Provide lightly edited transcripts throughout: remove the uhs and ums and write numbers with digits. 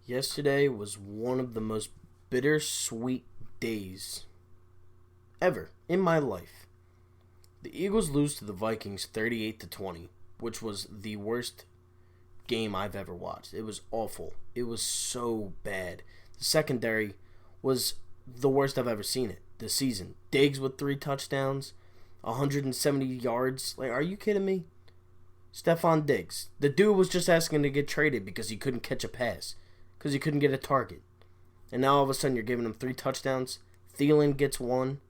Yesterday was one of the most bittersweet days ever in my life. The Eagles lose to the Vikings 38-20, which was the worst game I've ever watched. It was awful. It was so bad. The secondary was the worst I've ever seen it this season. Diggs with 3 touchdowns, 170 yards. Like, are you kidding me? Stephon Diggs. The dude was just asking to get traded because he couldn't catch a pass. Because he couldn't get a target. And now all of a sudden you're giving him 3 touchdowns. Thielen gets 1.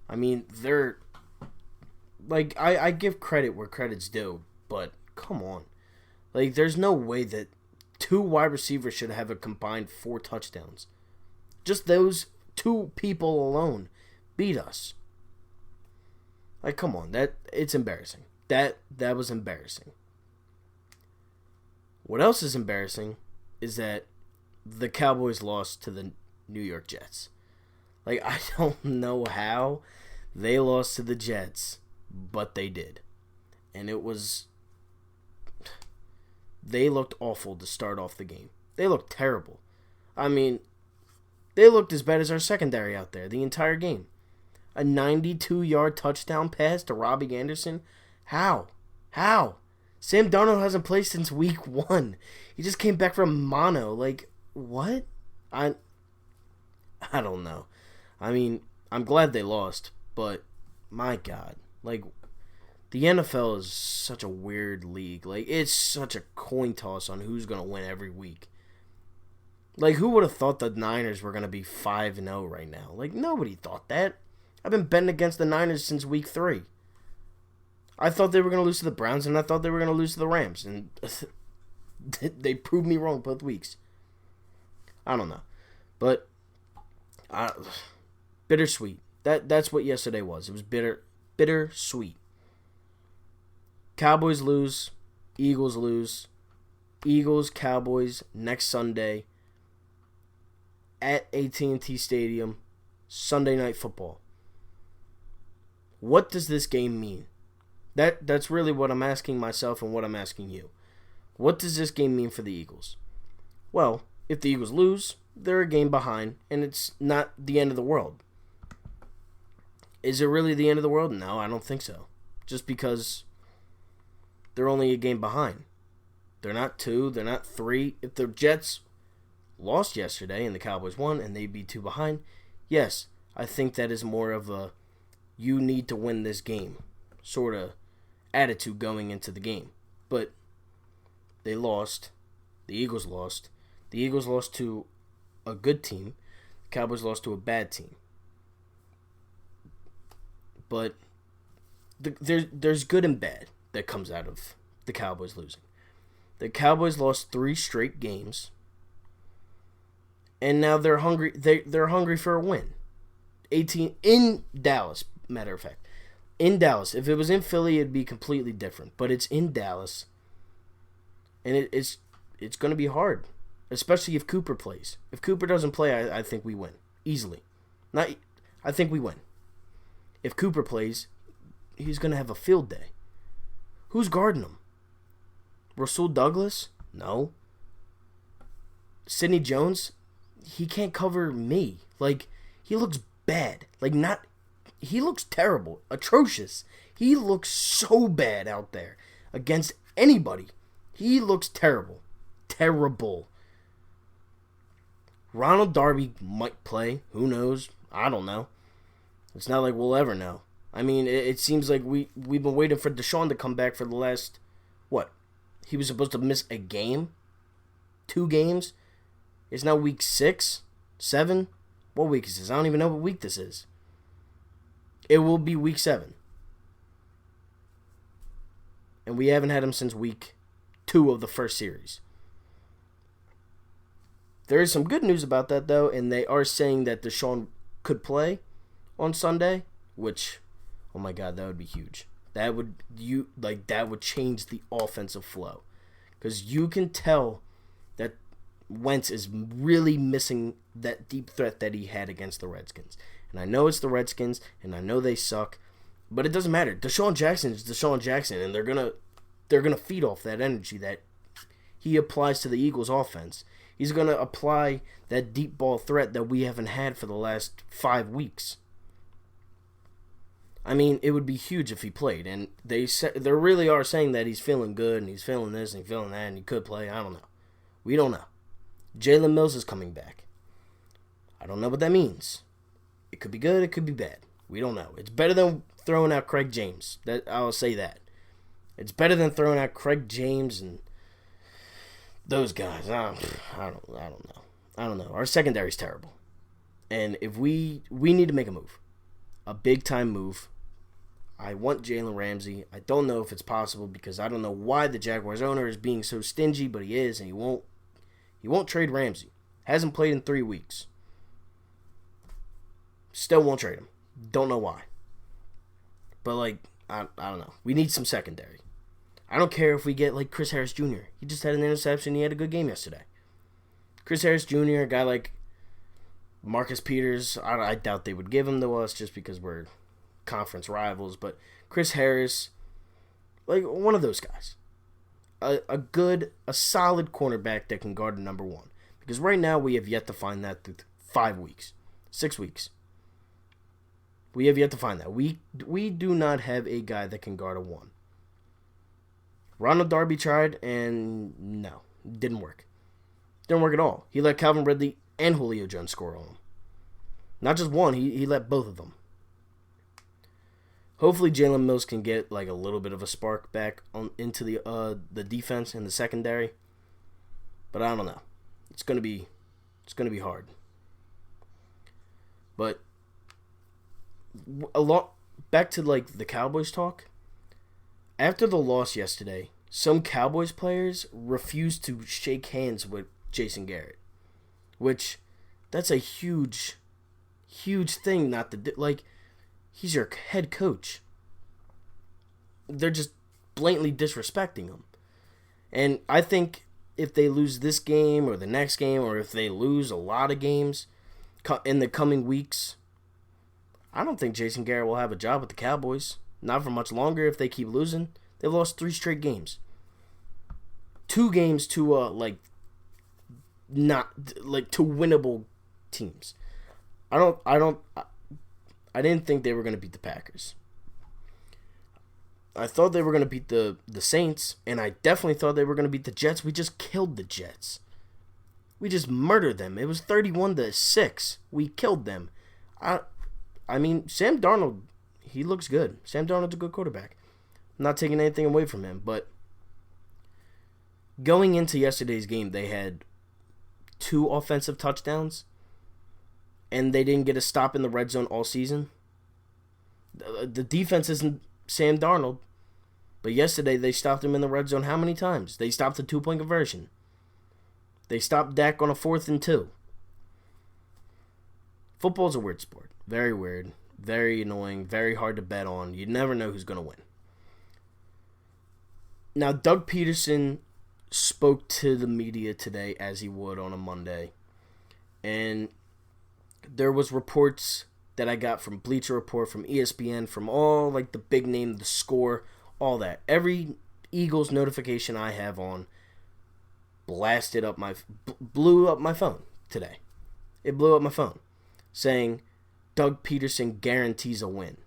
I mean, they're... Like, I give credit where credit's due. But, come on. Like, there's no way that 2 wide receivers should have a combined 4 touchdowns. Just those 2 people alone beat us. Like, come on. It's embarrassing. That was embarrassing. What else is embarrassing is that the Cowboys lost to the New York Jets. Like, I don't know how they lost to the Jets, but they did. And it was... They looked awful to start off the game. They looked terrible. I mean, they looked as bad as our secondary out there the entire game. A 92-yard touchdown pass to Robbie Anderson. How? Sam Darnold hasn't played since week 1. He just came back from mono. Like, what? I don't know. I mean, I'm glad they lost, but my God. Like, the NFL is such a weird league. Like, it's such a coin toss on who's going to win every week. Like, who would have thought the Niners were going to be 5-0 right now? Like, nobody thought that. I've been betting against the Niners since week 3. I thought they were going to lose to the Browns, and I thought they were going to lose to the Rams. And they proved me wrong both weeks. I don't know. But, bittersweet. That's what yesterday was. It was bittersweet. Cowboys lose. Eagles lose. Eagles, Cowboys, next Sunday at AT&T Stadium. Sunday Night Football. What does this game mean? That's really what I'm asking myself and what I'm asking you. What does this game mean for the Eagles? Well, if the Eagles lose, they're a game behind, and it's not the end of the world. Is it really the end of the world? No, I don't think so. Just because they're only a game behind. They're not 2, they're not 3. If the Jets lost yesterday and the Cowboys won and they'd be 2 behind, yes, I think that is more of a you need to win this game sort of attitude going into the game. But they lost. The Eagles lost. The Eagles lost to a good team. The Cowboys lost to a bad team. But there's good and bad that comes out of the Cowboys losing. The Cowboys lost 3 straight games, and now they're hungry. They're hungry for a win. 18 in Dallas, matter of fact. In Dallas. If it was in Philly, it'd be completely different. But it's in Dallas. And it's going to be hard. Especially if Cooper plays. If Cooper doesn't play, I think we win. Easily. I think we win. If Cooper plays, he's going to have a field day. Who's guarding him? Rasul Douglas? No. Sidney Jones? He can't cover me. Like, he looks bad. Like, not... He looks terrible. Atrocious. He looks so bad out there against anybody. He looks terrible. Terrible. Ronald Darby might play. Who knows? I don't know. It's not like we'll ever know. I mean, it seems like we've been waiting for Deshaun to come back for the last... What? He was supposed to miss a game? 2 games? It's now week 6? 7? What week is this? I don't even know what week this is. It will be week 7. And we haven't had him since week 2 of the first series. There is some good news about that, though, and they are saying that Deshaun could play on Sunday, which, oh my God, that would be huge. That would change the offensive flow. Because you can tell that Wentz is really missing that deep threat that he had against the Redskins. And I know it's the Redskins, and I know they suck, but it doesn't matter. Deshaun Jackson is Deshaun Jackson, and they're gonna feed off that energy that he applies to the Eagles' offense. He's going to apply that deep ball threat that we haven't had for the last 5 weeks. I mean, it would be huge if he played. And they really are saying that he's feeling good and he's feeling this and he's feeling that and he could play. I don't know. We don't know. Jalen Mills is coming back. I don't know what that means. It could be good. It could be bad. We don't know. It's better than throwing out Craig James. I'll say that. It's better than throwing out Craig James and those guys. I don't know. I don't know. Our secondary's terrible. And if we need to make a move. A big-time move. I want Jalen Ramsey. I don't know if it's possible because I don't know why the Jaguars owner is being so stingy, but he is, and he won't trade Ramsey. Hasn't played in 3 weeks. Still won't trade him. Don't know why. But, I don't know. We need some secondary. I don't care if we get, Chris Harris Jr. He just had an interception. He had a good game yesterday. Chris Harris Jr., a guy like Marcus Peters, I doubt they would give him to us just because we're conference rivals. But Chris Harris, one of those guys. A solid cornerback that can guard the number one. Because right now we have yet to find that through 5 weeks. 6 weeks. We have yet to find that. We do not have a guy that can guard a one. Ronald Darby tried, and no, didn't work. Didn't work at all. He let Calvin Ridley and Julio Jones score on him. Not just one, he let both of them. Hopefully Jalen Mills can get a little bit of a spark back into the defense and the secondary. But I don't know. It's gonna be hard. But back to the Cowboys talk. After the loss yesterday, some Cowboys players refused to shake hands with Jason Garrett, which that's a huge thing not to do. He's your head coach. They're just blatantly disrespecting him. And I think if they lose this game or the next game, or if they lose a lot of games in the coming weeks, I don't think Jason Garrett will have a job with the Cowboys. Not for much longer if they keep losing. They've lost 3 straight games. 2 games to not to winnable teams. I didn't think they were going to beat the Packers. I thought they were going to beat the Saints, and I definitely thought they were going to beat the Jets. We just killed the Jets. We just murdered them. It was 31-6. We killed them. I mean, Sam Darnold, he looks good. Sam Darnold's a good quarterback. I'm not taking anything away from him, but going into yesterday's game, they had 2 offensive touchdowns, and they didn't get a stop in the red zone all season. The defense isn't Sam Darnold, but yesterday they stopped him in the red zone how many times? They stopped the 2-point conversion. They stopped Dak on a 4th and 2. Football's a weird sport. Very weird. Very annoying. Very hard to bet on. You never know who's going to win. Now, Doug Pederson spoke to the media today as he would on a Monday. And there was reports that I got from Bleacher Report, from ESPN, from all the big name, the score, all that. Every Eagles notification I have on blew up my phone today. It blew up my phone saying Doug Pederson guarantees a win.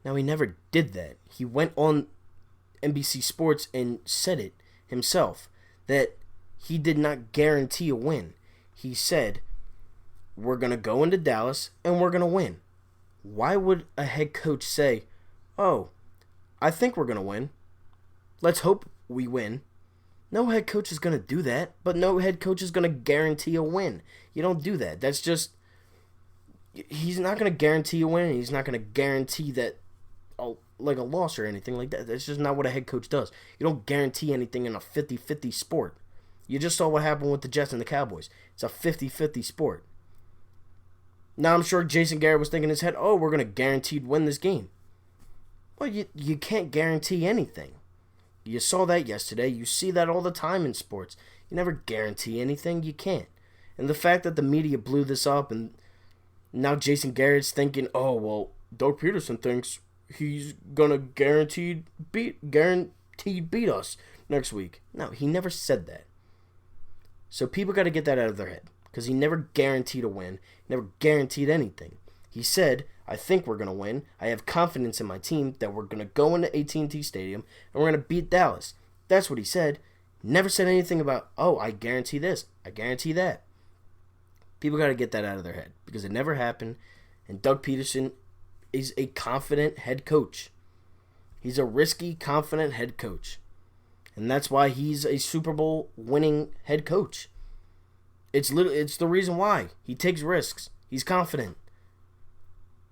Now, he never did that. He went on NBC Sports and said it himself that he did not guarantee a win. He said, we're going to go into Dallas and we're going to win. Why would a head coach say, oh, I think we're going to win. Let's hope we win. No head coach is going to do that, but no head coach is going to guarantee a win. You don't do that. That's just, he's not going to guarantee a win. He's not going to guarantee that a loss or anything like that. That's just not what a head coach does. You don't guarantee anything in a 50-50 sport. You just saw what happened with the Jets and the Cowboys. It's a 50-50 sport. Now, I'm sure Jason Garrett was thinking in his head, oh, we're going to guaranteed win this game. Well, you can't guarantee anything. You saw that yesterday. You see that all the time in sports. You never guarantee anything. You can't. And the fact that the media blew this up and now Jason Garrett's thinking, oh, well, Doug Pederson thinks he's going to guaranteed beat us next week. No, he never said that. So people got to get that out of their head, because he never guaranteed a win, never guaranteed anything. He said, I think we're going to win. I have confidence in my team that we're going to go into AT&T Stadium and we're going to beat Dallas. That's what he said. Never said anything about, oh, I guarantee this, I guarantee that. People got to get that out of their head, because it never happened. And Doug Pederson is a confident head coach. He's a risky, confident head coach. And that's why he's a Super Bowl winning head coach. It's the reason why. He takes risks. He's confident.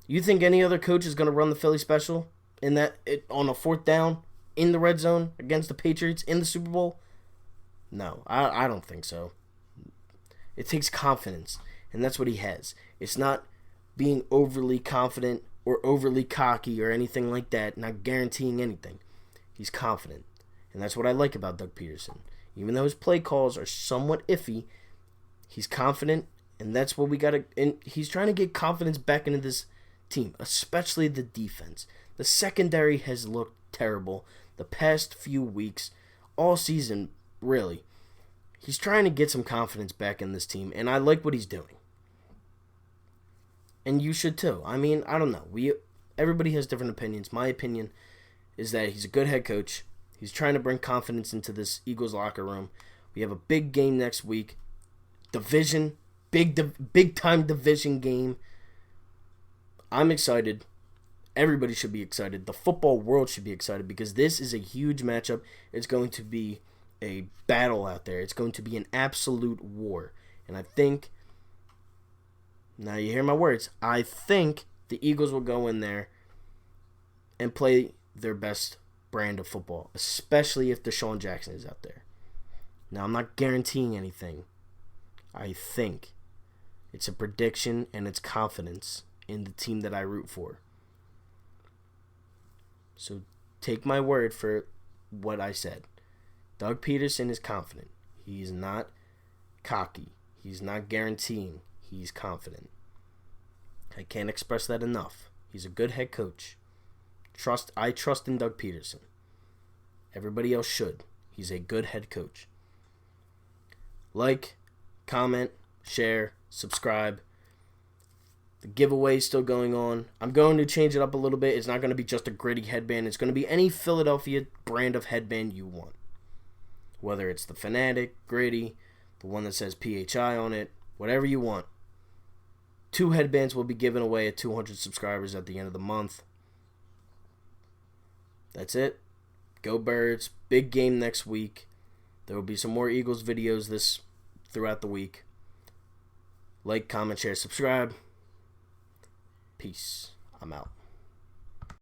You think any other coach is going to run the Philly special on a 4th down in the red zone against the Patriots in the Super Bowl? No, I don't think so. It takes confidence, and that's what he has. It's not being overly confident or overly cocky or anything like that, not guaranteeing anything. He's confident, and that's what I like about Doug Pederson. Even though his play calls are somewhat iffy, he's confident, and that's what we got to... And he's trying to get confidence back into this team, especially the defense. The secondary has looked terrible the past few weeks, all season, really. He's trying to get some confidence back in this team, and I like what he's doing. And you should too. I mean, I don't know. Everybody has different opinions. My opinion is that he's a good head coach. He's trying to bring confidence into this Eagles locker room. We have a big game next week. Division, big time division game. I'm excited. Everybody should be excited. The football world should be excited, because this is a huge matchup. It's going to be a battle out there. It's going to be an absolute war. And I think, now you hear my words, I think the Eagles will go in there and play their best brand of football, especially if Deshaun Jackson is out there. Now, I'm not guaranteeing anything. I think it's a prediction, and it's confidence in the team that I root for. So take my word for what I said. Doug Pederson is confident. He's not cocky. He's not guaranteeing. He's confident. I can't express that enough. He's a good head coach. I trust in Doug Pederson. Everybody else should. He's a good head coach. Like, comment, share, subscribe. The giveaway is still going on. I'm going to change it up a little bit. It's not going to be just a gritty headband. It's going to be any Philadelphia brand of headband you want. Whether it's the Fanatic, Gritty, the one that says PHI on it, whatever you want. 2 headbands will be given away at 200 subscribers at the end of the month. That's it. Go Birds. Big game next week. There will be some more Eagles videos throughout the week. Like, comment, share, subscribe. Peace. I'm out.